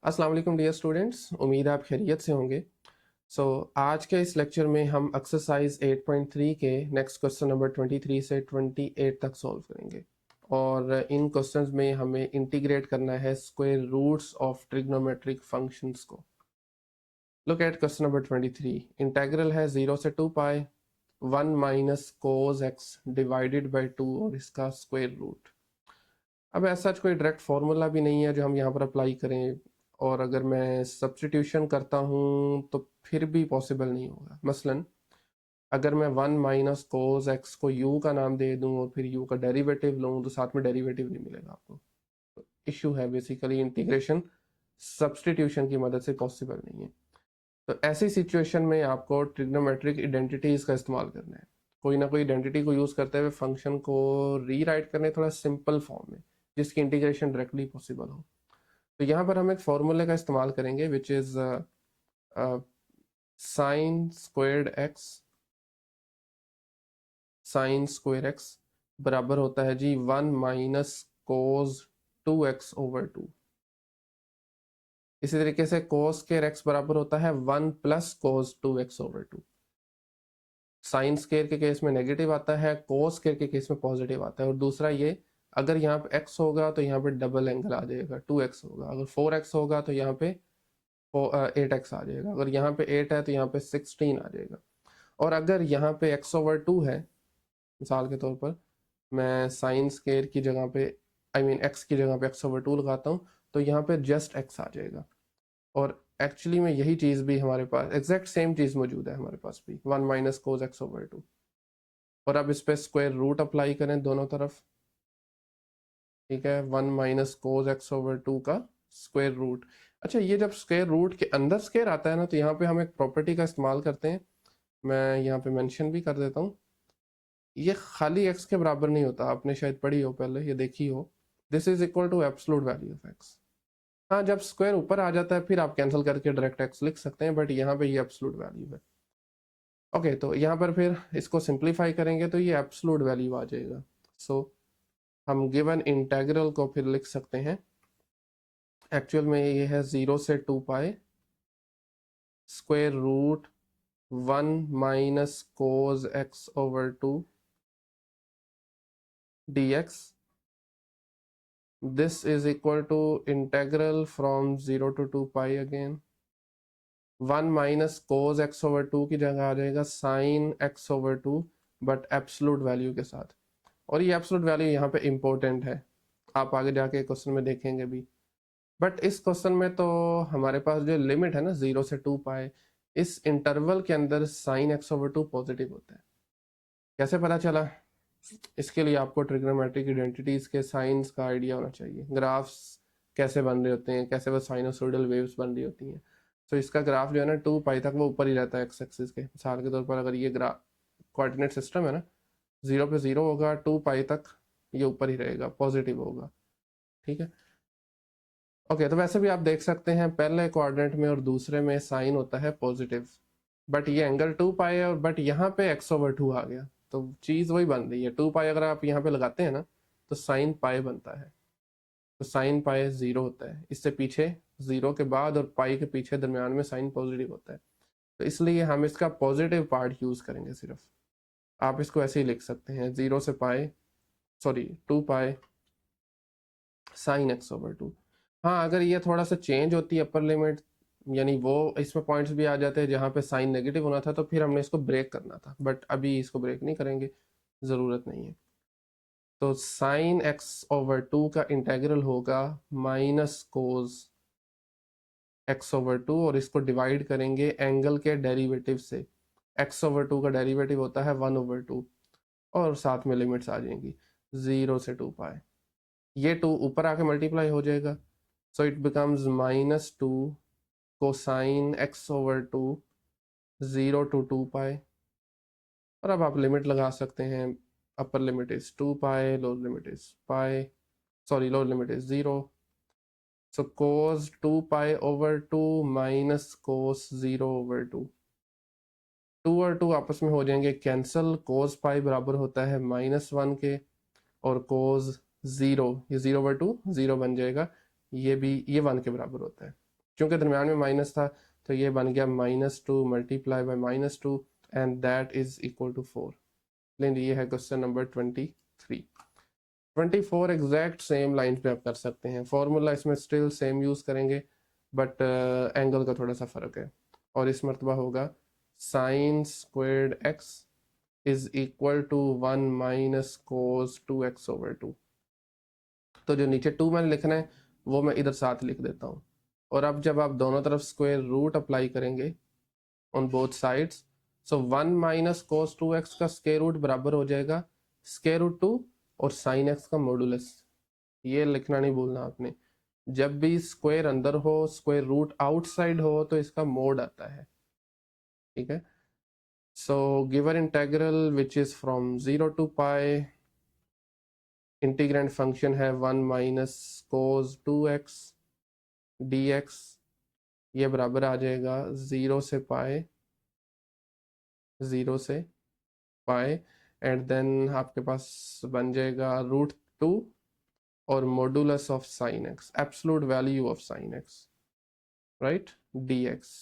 अस्सलाम वालेकुम dear students, उम्मीद है आप खैरियत से होंगे। आज के इस लेक्चर में हम एक्सरसाइज 8.3 के नेक्स्ट क्वेश्चन नंबर 23 से 28 तक सॉल्व करेंगे और इन क्वेश्चंस में हमें इंटीग्रेट करना है square roots of trigonometric functions को। Look at question number 23। Integral है 0 से 2 pi 1 minus cos x divided by 2 और इसका स्क्वायर रूट। अब ऐसा कोई डायरेक्ट फॉर्मूला भी नहीं है जो हम यहाँ पर अप्लाई करें, और अगर मैं सब्सटीट्यूशन करता हूँ तो फिर भी पॉसिबल नहीं होगा। मसलन अगर मैं 1 माइनस कोस एक्स को u का नाम दे दूँ और फिर u का डेरिवेटिव लूँ तो साथ में डेरिवेटिव नहीं मिलेगा आपको। तो इशू है बेसिकली इंटीग्रेशन सब्सटीट्यूशन की मदद से पॉसिबल नहीं है। तो ऐसी सिचुएशन में आपको ट्रिग्नोमेट्रिक आइडेंटिटीज का इस्तेमाल करना है। कोई ना कोई आइडेंटिटी को यूज करते हुए फंक्शन को रीराइट करने थोड़ा सिंपल फॉर्म में जिसकी इंटीग्रेशन डायरेक्टली पॉसिबल हो। तो यहाँ पर हम एक फॉर्मूले का इस्तेमाल करेंगे विच is sign squared x, sign square x बराबर होता है जी 1 माइनस कोस 2x ओवर 2। इसी तरीके से कोस स्क्वायर एक्स बराबर होता है 1 प्लस कोस 2x ओवर 2। साइन स्क्वायर के केस में नेगेटिव आता है, कोस स्क्वायर के केस में पॉजिटिव आता है। और दूसरा ये, अगर यहाँ पे x होगा तो यहाँ पे डबल एंगल आ जाएगा, 2x होगा। अगर 4x होगा तो यहाँ पे 8x आ जाएगा। अगर यहाँ पे 8 है तो यहाँ पे 16 आ जाएगा। और अगर यहाँ पे x ओवर 2 है, मिसाल के तौर पर मैं साइन स्क्वायर की जगह पे x की जगह पे x ओवर 2 लगाता हूँ तो यहाँ पे जस्ट x आ जाएगा। और एक्चुअली में यही चीज भी हमारे पास एग्जैक्ट सेम चीज मौजूद है हमारे पास भी, 1 माइनस कोस एक्स ओवर 2। और अब इस पे स्क्वायर रूट अप्लाई करें दोनों तरफ। ठीक है, 1 माइनस कोस एक्स ओवर 2 का स्क्वायर रूट। अच्छा, ये जब स्क्वायर रूट के अंदर स्क्वायर आता है ना तो यहाँ पे हम एक प्रॉपर्टी का इस्तेमाल करते हैं, मैं यहाँ पे मेंशन भी कर देता हूँ। ये खाली एक्स के बराबर नहीं होता, आपने शायद पढ़ी हो पहले, ये देखी हो। This is equal to absolute value of x. हाँ, जब स्क्वायर ऊपर आ जाता है फिर आप कैंसिल करके डायरेक्ट एक्स लिख सकते हैं, बट यहाँ पे ये एब्सोल्यूट वैल्यू है। ओके, तो यहाँ पर फिर इसको सिंप्लीफाई करेंगे तो ये एब्सोल्यूट वैल्यू आ जाएगा। सो हम गिवन इंटेग्रल को फिर लिख सकते हैं। एक्चुअल में ये है 0 से 2 pi square root 1 minus cos x over 2 dx। this is equal to integral from 0 to 2 pi again। 1 minus cos x over 2 की जगह आ जाएगा sign x over 2, but absolute value के साथ। और ये एब्सोल्यूट वैल्यू यहाँ पे इंपॉर्टेंट है, आप आगे जाके क्वेश्चन में देखेंगे भी। बट इस क्वेश्चन में तो हमारे पास जो लिमिट है ना 0 से 2 पाए, इस इंटरवल के अंदर साइन एक्स ओवर 2 पॉजिटिव होता है। कैसे पता चला? इसके लिए आपको ट्रिग्नोमेट्रिक आइडेंटिटीज के साइंस का आइडिया होना चाहिए। ग्राफ्स कैसे बन रहे होते हैं, कैसे वो साइनोसोइडल वेव्स बन रही होती हैं। तो इसका ग्राफ जो है ना 2 पाई तक वो ऊपर ही रहता है एक्स एक्सिस के। मिसाल के तौर पर अगर ये ग्राफ कोऑर्डिनेट सिस्टम है ना, 0 पे 0 होगा, 2 पाई तक ये ऊपर ही रहेगा, पॉजिटिव होगा। ठीक है, ओके। तो वैसे भी आप देख सकते हैं पहले कोऑर्डिनेट में और दूसरे में साइन होता है पॉजिटिव, बट ये एंगल 2 पाई है, और बट यहाँ पे एक्स ओवर 2 आ गया तो चीज वही बन रही है। 2 पाई अगर आप यहाँ पे लगाते हैं ना तो साइन पाई बनता है। तो साइन पाई 0 होता है, इससे पीछे 0 के बाद और पाई के पीछे दरमियान में साइन पॉजिटिव होता है। तो इसलिए हम इसका पॉजिटिव पार्ट यूज करेंगे सिर्फ। आप इसको ऐसे ही लिख सकते हैं 0 से pi, sorry 2 pi sine x over 2। हाँ, अगर ये थोड़ा सा चेंज होती है अपर लिमिट, यानी वो इसमें पॉइंट्स भी आ जाते हैं जहाँ पे साइन नेगेटिव होना था, तो फिर हमने इसको ब्रेक करना था, बट अभी इसको ब्रेक नहीं करेंगे, ज़रूरत नहीं है। तो साइन एक्स ओवर 2 का इंटेग्रल होगा माइनस कोस एक्स ओवर 2, और इसको डिवाइड करेंगे एंगल के डेरिवेटिव से। एक्स ओवर 2 का डेरिवेटिव होता है 1 ओवर 2, और साथ में लिमिट्स आ जाएंगी 0 से 2 पाए। ये 2 ऊपर आके मल्टीप्लाई हो जाएगा, so it becomes minus 2 cosine x over 2 0 to 2 pi. और अब आप लिमिट लगा सकते हैं, अपर लिमिट इज 2 पाए, लोअर लिमिट इज पाए, सॉरी लोअर लिमिट इज 0। सो कोस 2 पाए ओवर 2 माइनस कोस 0 ओवर 2। 2 और 2 आपस में हो जाएंगे कैंसिल, कोस पाई बराबर होता है -1 के, और कोस 0, ये 0 ओवर 2 0 बन जाएगा, ये भी ये 1 के बराबर होता है। क्योंकि दरम्यान में माइनस था तो ये बन गया -2 multiply by -2 and that is equal to 4। लेकिन ये है question number 23। 24 exact same line पे आप कर सकते हैं, फॉर्मूला इसमें स्टिल सेम यूज करेंगे बट एंगल का थोड़ा सा फर्क है। और इस मरतबा होगा sine squared x is equal to 1 minus cos 2x/2। तो जो नीचे 2 मैंने लिखना है वो मैं इधर साथ लिख देता हूँ। और अब जब आप दोनों तरफ स्क्वायर रूट अप्लाई करेंगे on both sides, so 1 minus cos 2x का स्क्वायर रूट बराबर हो जाएगा स्क्वायर रूट 2 और साइन x का मॉडुलस। ये लिखना नहीं भूलना आपने, जब भी स्क्वायर अंदर हो स्क्वायर रूट आउटसाइड हो तो इसका मोड आता है, ठीक है। So given integral which is from 0 to pi, integrand function है 1 माइनस कोस 2x dx, ये बराबर आ जाएगा 0 से पाए, 0 से पाए एंड देन आपके पास बन जाएगा √2 और modulus of sine x, absolute value of sine x, right, dx।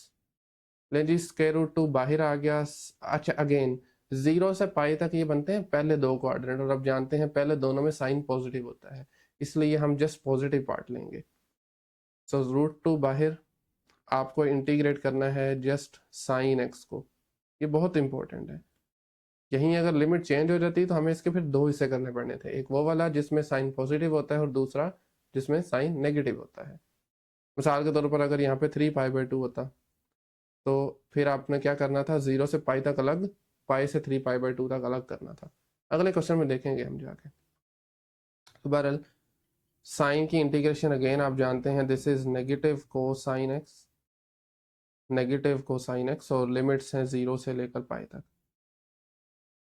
ले जी स्क्वायर √2 बाहर आ गया। अच्छा अगेन 0 से पाई तक ये बनते हैं पहले दो क्वाड्रेंट, और अब जानते हैं पहले दोनों में साइन पॉजिटिव होता है, इसलिए हम जस्ट पॉजिटिव पार्ट लेंगे। सो √2 बाहर, आपको इंटीग्रेट करना है जस्ट साइन एक्स को, ये बहुत इंपॉर्टेंट है। यहीं अगर लिमिट चेंज हो जाती तो हमें इसके फिर दो हिस्से करने पड़ने थे, एक वो वाला जिसमें साइन पॉजिटिव होता है और दूसरा जिसमें साइन नेगेटिव होता है। मिसाल के तौर पर अगर यहाँ पे 3π/2 होता तो फिर आपने क्या करना था, 0 से पाई तक अलग, पाई से 3π/2 तक अलग करना था। अगले क्वेश्चन में देखेंगे हम जाके। तो बहरहाल साइन की इंटीग्रेशन अगेन आप जानते हैं, this is negative cosine x, negative cosine x, और लिमिट्स हैं 0 से लेकर पाई तक।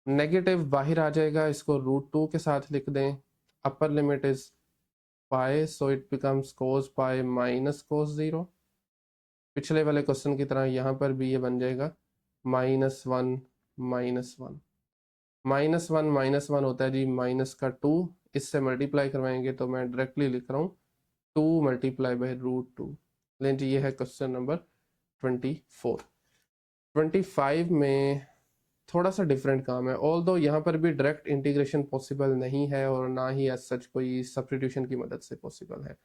नेगेटिव बाहर आ जाएगा, इसको √2 के साथ लिख दें, अपर limit is pi, so it becomes cos pi minus cos 0। पिछले वाले क्वेश्चन की तरह यहाँ पर भी ये बन जाएगा -1 -1। -1 होता है जी माइनस का 2, इससे मल्टीप्लाई करवाएंगे तो मैं डायरेक्टली लिख रहा हूँ 2 मल्टीप्लाई बाई √2। लेकिन जी ये है क्वेश्चन नंबर 24। 25 में थोड़ा सा डिफरेंट काम है, ऑल दो यहाँ पर भी डायरेक्ट इंटीग्रेशन पॉसिबल नहीं है और ना ही एज सच कोई सब्स्टिट्यूशन की मदद से पॉसिबल है।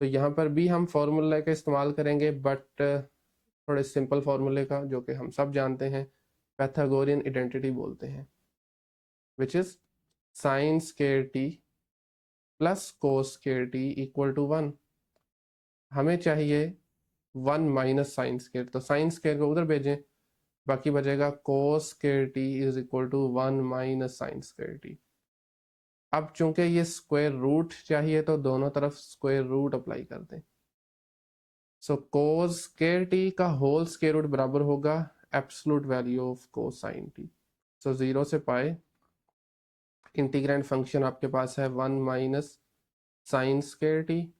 तो यहाँ पर भी हम फॉर्मूला का इस्तेमाल करेंगे बट थोड़े सिंपल फार्मूले का, जो कि हम सब जानते हैं, पैथागोरियन आइडेंटिटी बोलते हैं, which is sine square t plus cos square t equal to 1। हमें चाहिए 1 माइनस साइन स्क्वायर, तो साइन स्क्वायर को उधर भेजें, बाकी बचेगा cos square t is equal to 1 minus sine square t. अब चूंकि ये स्क्वायर रूट चाहिए तो दोनों तरफ स्क्वायर रूट अप्लाई कर दें। सो कोस स्क्वायर टी का होल स्क्वायर रूट बराबर होगा absolute value of cosine t. So 0 से पाए, इंटीग्रेंड फंक्शन आपके पास है 1 माइनस साइन स्क्वायर टी,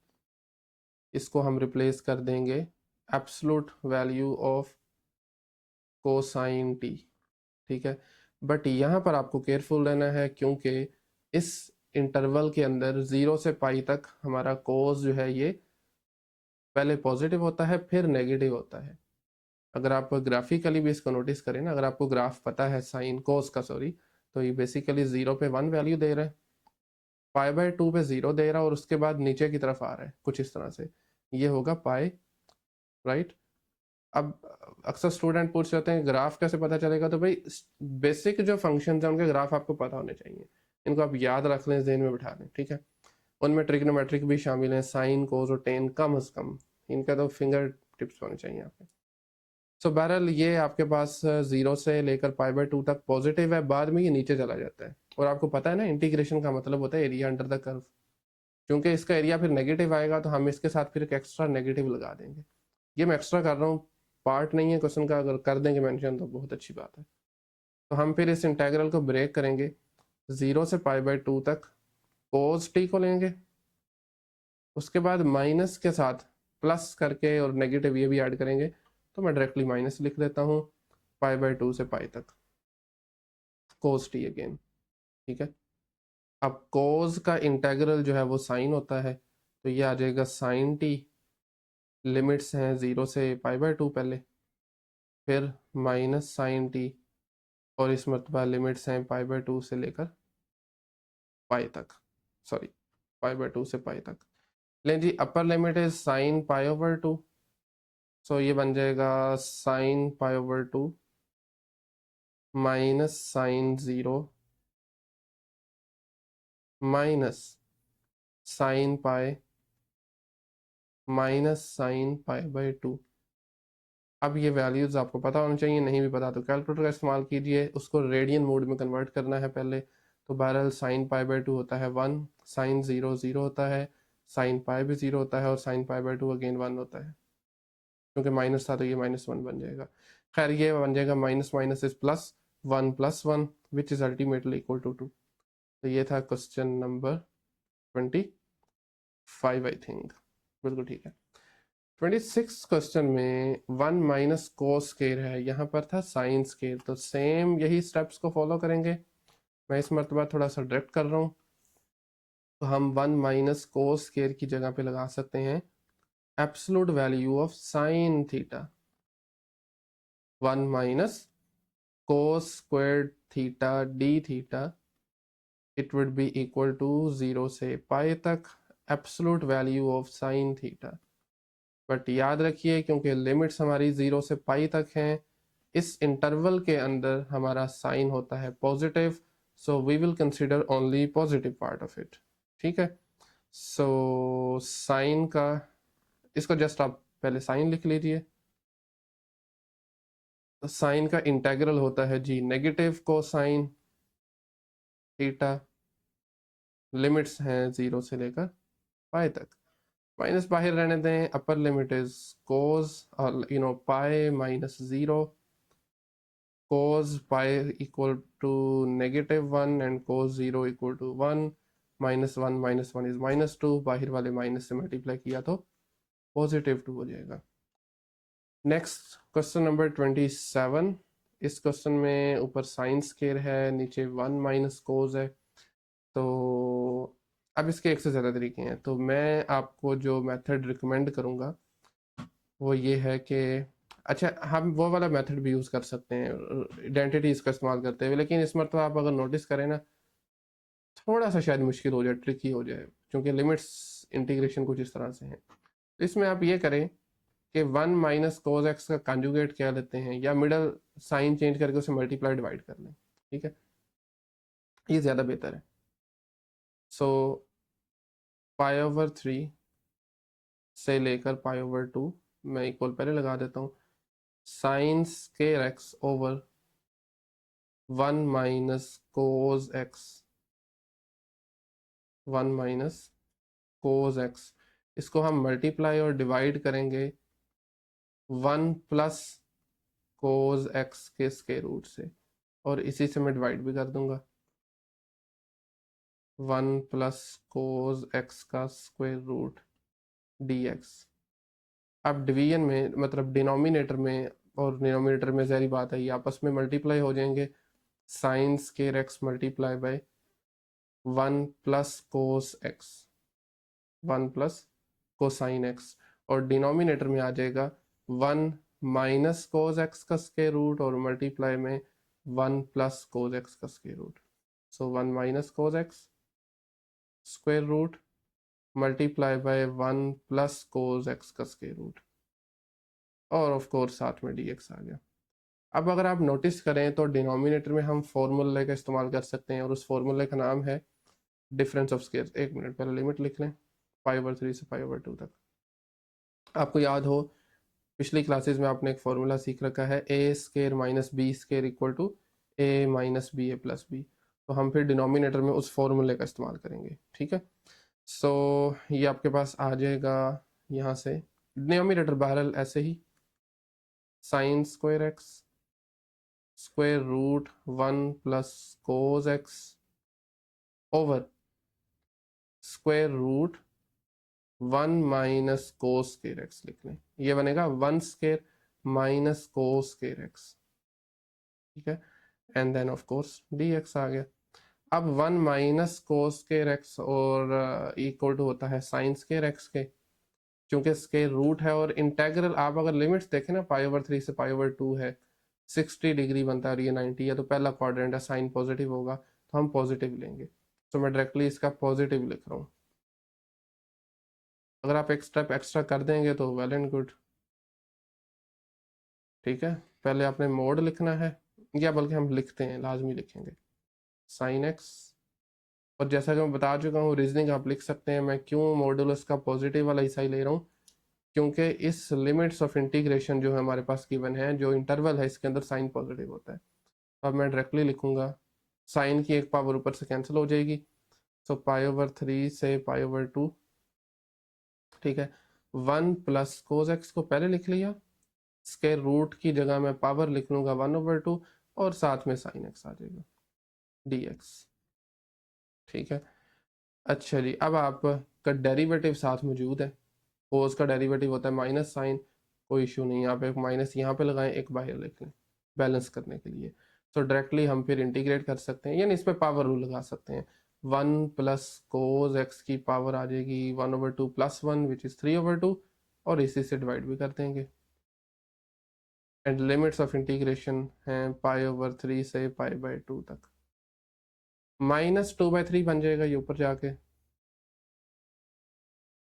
इसको हम रिप्लेस कर देंगे absolute value of cosine T, ठीक है। बट यहाँ पर आपको केयरफुल रहना है क्योंकि इस इंटरवल के अंदर 0 से पाई तक हमारा कोस जो है ये पहले पॉजिटिव होता है फिर नेगेटिव होता है। अगर आप ग्राफिकली भी इसको नोटिस करें ना, अगर आपको ग्राफ पता है साइन कोस का, सॉरी, तो ये बेसिकली 0 पे 1 वैल्यू दे रहा है, π/2 पे 0 दे रहा है और उसके बाद नीचे की तरफ आ रहा है कुछ इस तरह से, ये होगा पाई, राइट। अब अक्सर स्टूडेंट पूछ जाते हैं ग्राफ कैसे पता चलेगा, तो भाई बेसिक जो फंक्शन है उनके ग्राफ आपको पता होने चाहिए, इनको आप याद रख लें, ज़हन में बिठा लें, ठीक है। उनमें ट्रिग्नोमेट्रिक भी शामिल है, साइन कोस और टेन, कम अज कम इनका तो फिंगर टिप्स होने चाहिए आपके। सो बहरहाल ये आपके पास 0 से लेकर π/2 तक पॉजिटिव है, बाद में ये नीचे चला जाता है, और आपको पता है ना इंटीग्रेशन का मतलब होता है एरिया अंडर द कर्व, क्योंकि इसका एरिया फिर नेगेटिव आएगा तो हम इसके साथ फिर एक एक्स्ट्रा नेगेटिव लगा देंगे। ये मैं एक्स्ट्रा कर रहा हूँ, पार्ट नहीं है क्वेश्चन का, अगर कर देंगे मेंशन तो बहुत अच्छी बात है। तो हम फिर इस इंटेग्रल को ब्रेक करेंगे, 0 से π/2 तक कोस टी को लेंगे, उसके बाद माइनस के साथ प्लस करके और नेगेटिव ये भी ऐड करेंगे, तो मैं डायरेक्टली माइनस लिख देता हूँ π/2 से पाई तक कोस टी अगेन, ठीक है। अब कोस का इंटेग्रल जो है वो साइन होता है, तो ये आ जाएगा साइन टी लिमिट्स हैं 0 से π/2 पहले, फिर माइनस साइन टी, और इस मरतबा लिमिट्स हैं π/2 से लेकर पाई तक, सॉरी π/2 से पाई तक। लेकिन जी upper limit is sine π/2, so ये बन जाएगा sine π/2 minus sine 0 minus sine pi minus sine π/2। अब ये वैल्यूज आपको पता होना चाहिए, नहीं भी पता तो कैलकुलेटर का इस्तेमाल कीजिए, उसको रेडियन मोड में कन्वर्ट करना है पहले। तो बहरहाल साइन π/2 होता है 1, साइन 0 0 होता है, साइन पाई भी 0 होता है, और साइन π/2 अगेन 1 होता है, क्योंकि माइनस था तो ये -1 बन जाएगा। खैर ये बन जाएगा minus minus is plus, 1 + 1 which is ultimately equal to 2। तो ये था क्वेश्चन नंबर 25 आई थिंक, बिल्कुल ठीक है। 26 क्वेश्चन में 1 माइनस कोस स्केयर है, यहाँ पर था साइन स्केयर, तो सेम यही स्टेप्स को फॉलो करेंगे। मैं इस मरतबा थोड़ा सा डायरेक्ट कर रहा हूँ, तो हम 1 माइनस कोस स्केयर की जगह पे लगा सकते हैं absolute value of sine theta. 1 minus cos squared theta d theta, it would be equal to 0 से पाई तक absolute value of sine theta. But याद रखिए क्योंकि लिमिट्स हमारी 0 से पाई तक हैं, इस इंटरवल के अंदर हमारा साइन होता है positive, so we will consider only positive part of it. ठीक है, सो साइन का, इसको जस्ट आप पहले साइन लिख लीजिए। साइन का इंटेग्रल होता है जी नेगेटिव कोसाइन थीटा, लिमिट्स हैं 0 से लेकर पाई तक। माइनस बाहर रहने दें, अपर लिमिट इज कोस और pi minus 0, cos pi equal to -1 and cos 0 equal to 1, -1 -1 is -2, बाहर वाले माइनस से मल्टीप्लाई किया तो +2 हो जाएगा। Next question number 27। इस क्वेश्चन में ऊपर साइन स्केयर है, नीचे 1 माइनस कोस है। तो अब इसके एक से ज़्यादा तरीके हैं, तो मैं आपको जो मेथड रिकमेंड करूँगा वो ये है कि अच्छा हम वो वाला मेथड भी यूज़ कर सकते हैं आइडेंटिटीज का इस्तेमाल करते हुए, लेकिन इस मरतबा आप अगर नोटिस करें ना, थोड़ा सा शायद मुश्किल हो जाए, ट्रिकी हो जाए, क्योंकि लिमिट्स इंटीग्रेशन कुछ इस तरह से हैं। तो इसमें आप ये करें कि 1 माइनस कोस एक्स का कंजुगेट क्या लेते हैं, या मिडल साइन चेंज करके उसे मल्टीप्लाई डिवाइड कर लें। ठीक है, ये ज़्यादा बेहतर है। सो π/3 से लेकर π/2 मैं इक्वल पहले लगा देता हूँ, sine square x over 1 minus cos x, 1 minus cos x, इसको हम मल्टीप्लाई और डिवाइड करेंगे 1 प्लस कोस एक्स के स्क्वायर रूट से, और इसी से मैं डिवाइड भी कर दूंगा 1 प्लस कोस एक्स का स्क्वायर रूट डी एक्स। अब डिवीजन में मतलब डिनोमिनेटर में और डिनोमिनेटर में जहरी बात है, ये आपस में मल्टीप्लाई हो जाएंगे, sine square x multiply by 1 plus cos x, 1 plus cosine x, और डिनोमिनेटर में आ जाएगा 1 माइनस कोस एक्स का स्क्वायर रूट, और मल्टीप्लाई में 1 प्लस कोस एक्स का square root. So 1 minus cos x square root multiply by 1 plus cos x का square root, और ऑफ कोर्स साथ में डी एक्स आ गया। अब अगर आप नोटिस करें तो डिनोमिनेटर में हम फॉर्मूले का इस्तेमाल कर सकते हैं, और उस फॉर्मूले का नाम है डिफरेंस ऑफ स्क्वायर। एक मिनट पहले लिमिट लिख लें, π/3 से π/2 तक। आपको याद हो पिछली क्लासेस में आपने एक फॉर्मूला सीख रखा है, A square minus B square equal to A minus B A plus B. तो हम फिर डिनोमिनेटर में उस फॉर्मूले का इस्तेमाल करेंगे। ठीक है, सो ये आपके पास आ जाएगा यहाँ से, डिनोमिनेटर बहरहाल ऐसे ही, sine square x square root 1 plus cos x over square root 1 minus cos square x लिख लें, ये बनेगा 1 square minus cos square x. ठीक है, and then of course d x आ गया। अब 1 माइनस कोस स्क्वायर एक्स और इक्वल टू होता है साइन स्क्वायर एक्स के, क्योंकि स्केयर रूट है। और इंटेग्रल आप अगर लिमिट्स देखें ना, π/3 से π/2 है, 60 डिग्री बनता है और ये 90 है, तो पहला क्वाड्रेंट है, साइन पॉजिटिव होगा तो हम पॉजिटिव लेंगे। तो मैं डायरेक्टली इसका पॉजिटिव लिख रहा हूँ। अगर आप एक स्टेप एक्स्ट्रा कर देंगे तो वेल एंड गुड। ठीक है, पहले आपने मोड लिखना है, या बल्कि हम लिखते हैं, लाजमी लिखेंगे साइन एक्स। और जैसा कि मैं बता चुका हूँ, रीजनिंग आप लिख सकते हैं। मैं क्यों मॉडुलस का पॉजिटिव वाला हिस्सा ही ले रहा हूँ, क्योंकि इस लिमिट्स ऑफ इंटीग्रेशन जो है हमारे पास गिवन है, जो इंटरवल है इसके अंदर साइन पॉजिटिव होता है। तो अब मैं डायरेक्टली लिखूंगा, साइन की एक पावर ऊपर से कैंसिल हो जाएगी, तो π/3 से π/2। ठीक है, 1 प्लस कोस एक्स को पहले लिख लिया, स्क्वायर रूट की जगह मैं पावर लिख लूंगा 1/2, और साथ में साइन एक्स आ जाएगा dx। ठीक है, अच्छा जी, अब आपका डेरिवेटिव साथ मौजूद है। कोस का डेरिवेटिव होता है माइनस साइन, कोई इशू नहीं, आप एक माइनस यहाँ पे लगाएं, एक बाहर लिख लें बैलेंस करने के लिए। तो डायरेक्टली हम फिर इंटीग्रेट कर सकते हैं, यानी इस पर पावर रूल लगा सकते हैं। 1 प्लस कोस एक्स की पावर आ जाएगी 1/2 प्लस 1 विच इज़ 3/2, और इसी से डिवाइड भी कर देंगे। एंड लिमिट्स ऑफ इंटीग्रेशन हैं π/3 से π/2 तक। -2/3 बन जाएगा ये ऊपर जाके।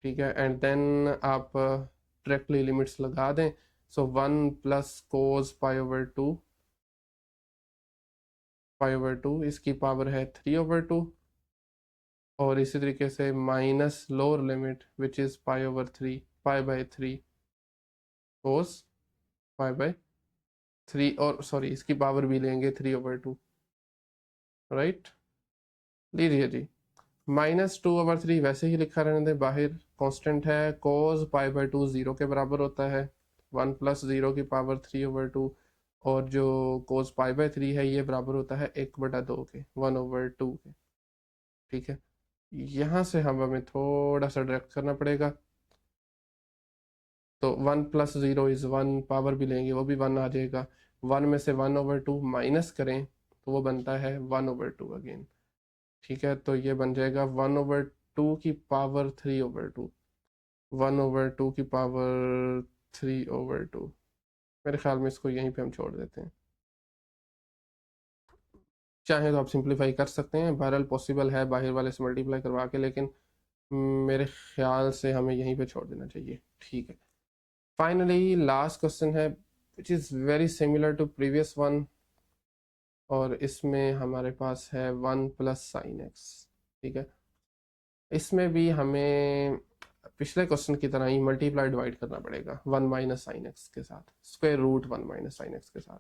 ठीक है, एंड देन आप डायरेक्टली लिमिट्स लगा दें। सो 1 प्लस कोस π/2 इसकी पावर है 3/2, और इसी तरीके से minus lower limit which is π/3 cos π/3, और सॉरी इसकी पावर भी लेंगे 3/2। राइट, लीजिए जी, -2/3 वैसे ही लिखा रहने दें, बाहर कांस्टेंट है। cos π/2 0 के बराबर होता है, 1 प्लस 0 की पावर 3/2, और जो cos π/3 है ये बराबर होता है 1/2 के, 1/2 के। ठीक है, यहाँ से हमें थोड़ा सा डायरेक्ट करना पड़ेगा। तो 1 प्लस 0 इज़ 1, पावर भी लेंगे वो भी 1 आ जाएगा। 1 में से 1/2 माइनस करें तो वो बनता है 1/2 अगेन। ठीक है, तो ये बन जाएगा 1/2 की पावर 3/2, 1/2 की पावर 3/2। मेरे ख्याल में इसको यहीं पे हम छोड़ देते हैं, चाहे तो आप सिंप्लीफाई कर सकते हैं, बहरहाल पॉसिबल है बाहर वाले से मल्टीप्लाई करवा के, लेकिन मेरे ख्याल से हमें यहीं पे छोड़ देना चाहिए। ठीक है, फाइनली लास्ट क्वेश्चन है which is very similar to previous one, और इसमें हमारे पास है 1 प्लस साइन एक्स। ठीक है, इसमें भी हमें पिछले क्वेश्चन की तरह ही मल्टीप्लाई डिवाइड करना पड़ेगा 1 माइनस साइन एक्स के साथ, square root 1 minus sine x के साथ।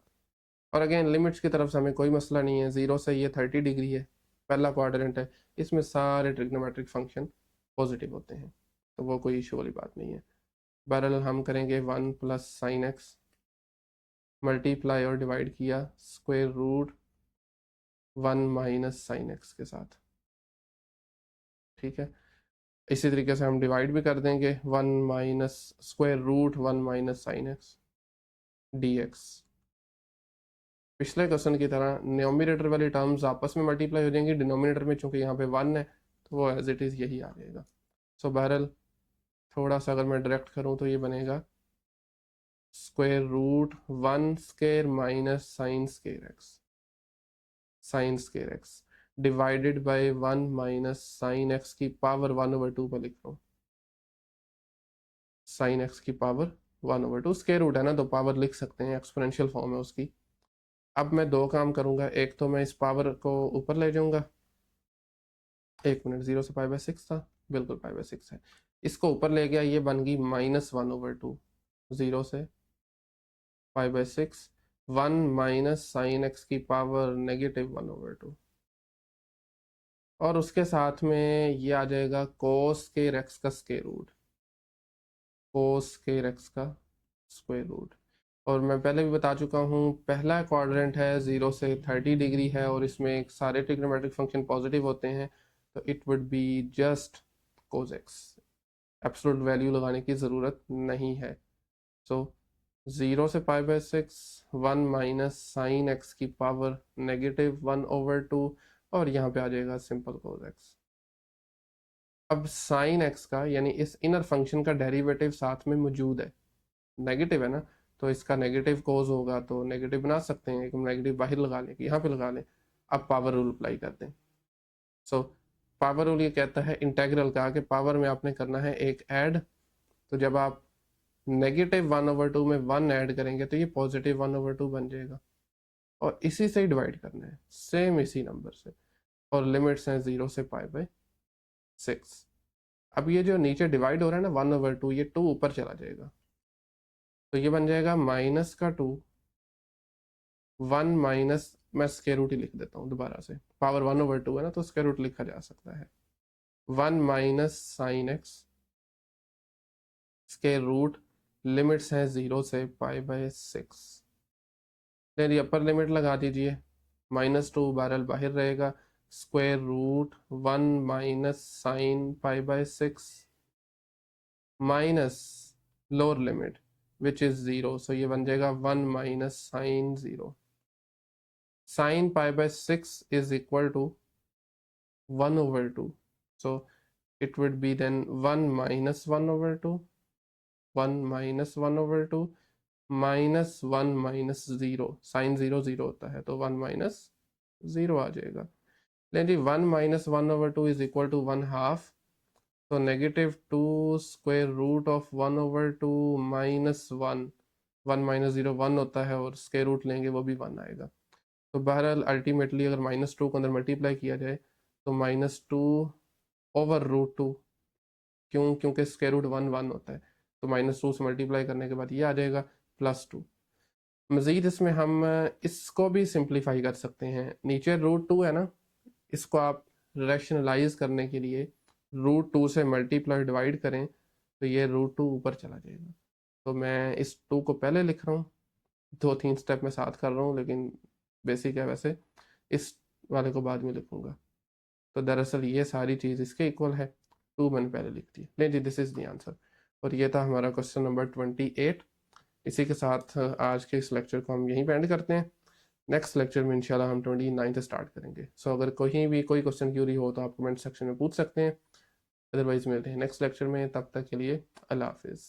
और अगेन लिमिट्स की तरफ से हमें कोई मसला नहीं है, 0 से ये 30 डिग्री है, पहला क्वाड्रेंट है, इसमें सारे ट्रिग्नोमेट्रिक फंक्शन पॉजिटिव होते हैं, तो वो कोई इशू वाली बात नहीं है। बहरहाल हम करेंगे 1 प्लस साइन एक्स, मल्टीप्लाई और डिवाइड किया square root 1 minus sine x के साथ। ठीक है, इसी तरीके से हम डिवाइड भी कर देंगे 1 minus square root 1 minus sine x dx। पिछले क्वेश्चन की तरह न्यूमरेटर वाली टर्म्स आपस में मल्टीप्लाई हो जाएंगी, डिनोमिनेटर में चूंकि यहाँ पे 1 है तो वो एज इट इज़ यही आ जाएगा। सो बहरहाल थोड़ा सा अगर मैं डायरेक्ट करूँ तो ये बनेगा square root 1 square minus sine square x divided by 1 minus sine x की पावर 1/2 में लिख रहा हूँ, साइन एक्स की पावर 1/2, स्क्वायर रूट है ना तो पावर लिख सकते हैं, एक्सपोनेंशियल फॉर्म है उसकी। अब मैं दो काम करूंगा, एक तो मैं इस पावर को ऊपर ले जाऊंगा, 1 मिनट, 0 से π/6 था, बिल्कुल π/6 है, इसको ऊपर ले गया, ये बन गई -1/2, 0 से π/6, 1 माइनस साइन एक्स की पावर -1/2, और उसके साथ में ये आ जाएगा कोस स्क्वायर एक्स का square root, cos square x का स्क्वायर रूट। और मैं पहले भी बता चुका हूँ, पहला क्वाड्रेंट है 0 से 30 डिग्री है, और इसमें सारे ट्रिग्नोमेट्रिक फंक्शन पॉजिटिव होते हैं, तो it would be just cos x, absolute value लगाने की ज़रूरत नहीं है। सो 0 से π/6, 1 माइनस साइन एक्स की पावर -1/2, और यहाँ पे आ जाएगा सिंपल कोस एक्स। अब साइन एक्स का यानी इस इनर फंक्शन का डेरिवेटिव साथ में मौजूद है, नेगेटिव है ना, तो इसका नेगेटिव कोज होगा, तो नेगेटिव बना सकते हैं, एक नेगेटिव बाहर लगा लें, यहाँ पे लगा लें। अब पावर रूल अप्लाई कर दें। सो पावर रूल ये कहता है इंटेग्रल का कि पावर में आपने करना है एक ऐड, तो जब आप -1/2 में 1 ऐड करेंगे तो ये +1/2 बन जाएगा, और इसी से ही डिवाइड करना है, सेम इसी नंबर से, और लिमिट्स हैं 0 से π/6। अब ये जो नीचे डिवाइड हो रहा है ना 1/2, ये 2 ऊपर चला जाएगा, तो ये बन जाएगा -2 1 माइनस, मैं स्क्वायर रूट ही लिख देता हूँ दोबारा से, पावर 1/2 है ना तो स्क्वायर रूट लिखा जा सकता है, 1 minus sine x square root, limits हैं 0 से π/6। चलिए अपर लिमिट लगा दीजिए, -2 बहरहाल बाहर रहेगा, square root 1 minus sine π/6 minus lower limit which is 0, so ये बन जाएगा 1 minus sine 0, sine π/6 is equal to 1/2, so it would be then 1 minus 1/2, 1 minus 1/2 minus 1 minus 0, sign 0 0 होता है तो 1 माइनस 0 आ जाएगा। लेकिन जी 1 माइनस 1/2 इज इक्वल टू 1/2, तो -2 square root of 1/2 minus 1, 1 minus 0 1 होता है, और स्क्वायर रूट लेंगे वो भी 1 आएगा। तो बहरहाल अल्टीमेटली अगर -2 को अंदर मल्टीप्लाई किया जाए तो -2/√2, क्यों, क्योंकि स्क्वायर रूट 1 1 होता है, तो -2 से मल्टीप्लाई करने के बाद ये आ जाएगा +2। मज़ीद इसमें हम इसको भी सिंप्लीफाई कर सकते हैं, नीचे √2 है ना, इसको आप रैशनलाइज करने के लिए √2 से मल्टीप्लाई डिवाइड करें तो ये √2 ऊपर चला जाएगा। तो मैं इस 2 को पहले लिख रहा हूँ, 2-3 स्टेप में साथ कर रहा हूँ, लेकिन बेसिक है वैसे, इस वाले को बाद में लिखूंगा। तो दरअसल ये सारी चीज़ इसके इक्वल है, 2 मैंने पहले लिख दी। नहीं जी, दिस इज़ द आंसर। और ये था हमारा क्वेश्चन नंबर 28। इसी के साथ आज के इस लेक्चर को हम यहीं पे एंड करते हैं। नेक्स्ट लेक्चर में इंशाल्लाह हम 29 स्टार्ट करेंगे। सो अगर कहीं भी कोई क्वेश्चन क्यूरी हो तो आप कमेंट सेक्शन में पूछ सकते हैं, अदरवाइज मिलते हैं नेक्स्ट लेक्चर में। तब तक के लिए अल्लाह हाफिज़।